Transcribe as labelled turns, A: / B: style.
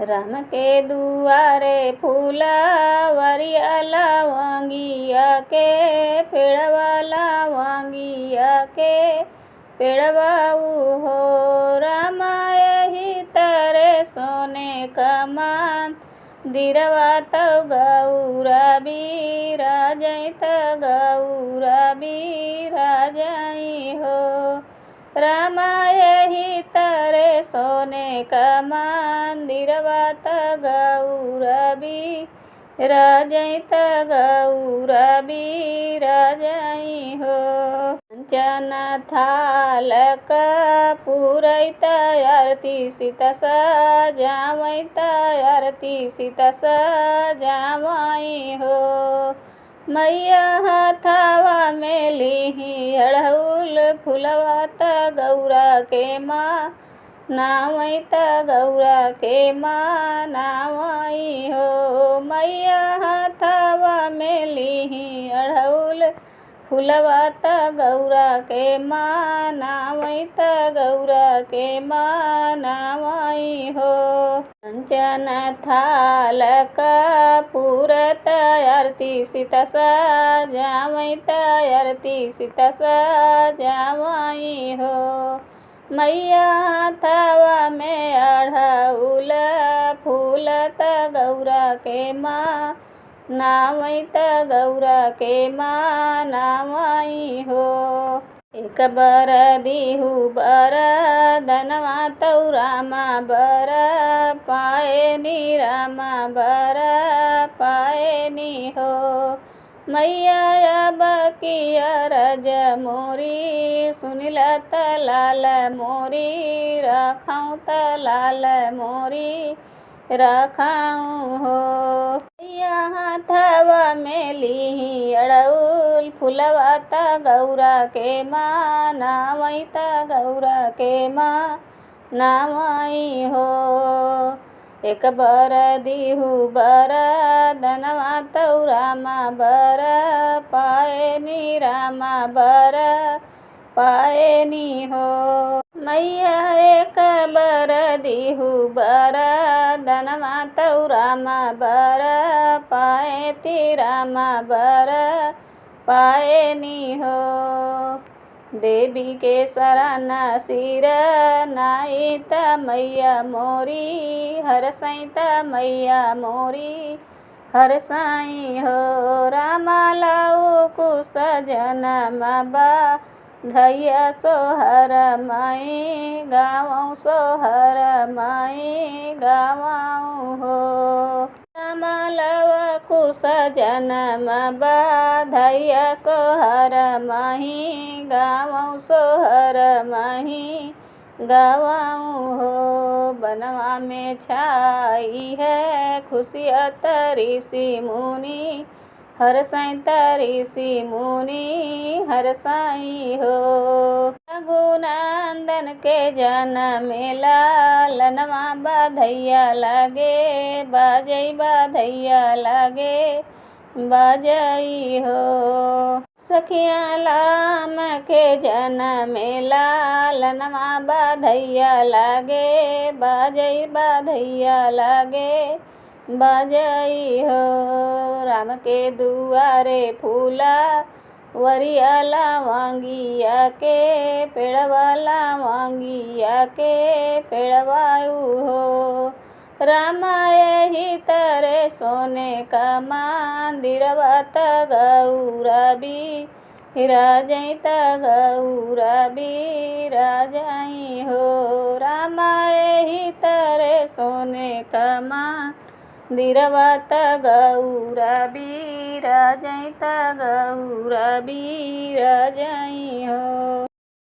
A: राम के दुआरे फूलवरिया लवंगिया के पेड़वा लवंगिया के पेड़वा हो रामा यही तरे सोने का मंदिरवा तौ गौरा बिराजई त गौरा बिराजई हो रामा यही तरे सोने का मंदिरवा त गौरा बिराजई त गौरा बिराजई हो कंचन थाल कपूरई त आरती सीता सजावई त आरती सीता सजावई हो मैया हाथवा में लिही अड़हुल फुलवा त गौरा के नावई त गौरा के नावई हो मैया हाथवा में लिही अड़हुल फुलवा त गौरा के नावई त गौरा के नावई हो कंचन थाल कपूर त आरती सीता सजावई त आरती सीता सजावई हो मैया हाथवा में अड़हुल फूल त गौरा के नावई त गौरा के नावई हो एक बर दिहु बर धनवा तौ रामा बर पाए नी रामा बर पाए नी हो मैया अब की अरज मोरी सुनिला त लाल मोरी रखाऊँ त लाल मोरी रखाऊँ हो मैया हाथवा में लिही अड़हुल फुलवा त गौरा के नावई त गौरा के नावई हो एक बर दिहु बर धनवा तौ रामा बर पाए नी रामा बर पाए नी हो मैया एक बर दिहु बर धनवा तौ रामा बर पाए ती रामा बर पाए नी हो देवी के शरण सिर नाई त मैया मोरी हरसई त मैया मोरी हरसई हो रामा लाऊ कुश जनम धैया सोहर माई गावऊँ सोहर माई गावऊँ हो रामा लाऊ कुश जनम धैया सोहर माही गावऊँ सोहर माही गावऊँ हो बनवा में छाई है खुशिया तरी सी मुनि हरसई तरी सी मुनि हरसई हो रघुनंदन के जनमेला लनवा बाधैया लागे बाजई बाधैया लागे बाजई हो सखिया लाम के जनमेला लनवा बाधैया लागे बाजई बाधैया लागे बाजई हो राम के दुआरे फूला वरिया लवंगिया के पेड़वा लवंगिया के पेड़वायु हो रामा यही तरे सोने का मंदिरवा त गौरा बिराजई त गौरा बिराजई हो रामा यही तरे सोने का मंदिरवा त गौरा बिराजई त गौरा बिराजई हो।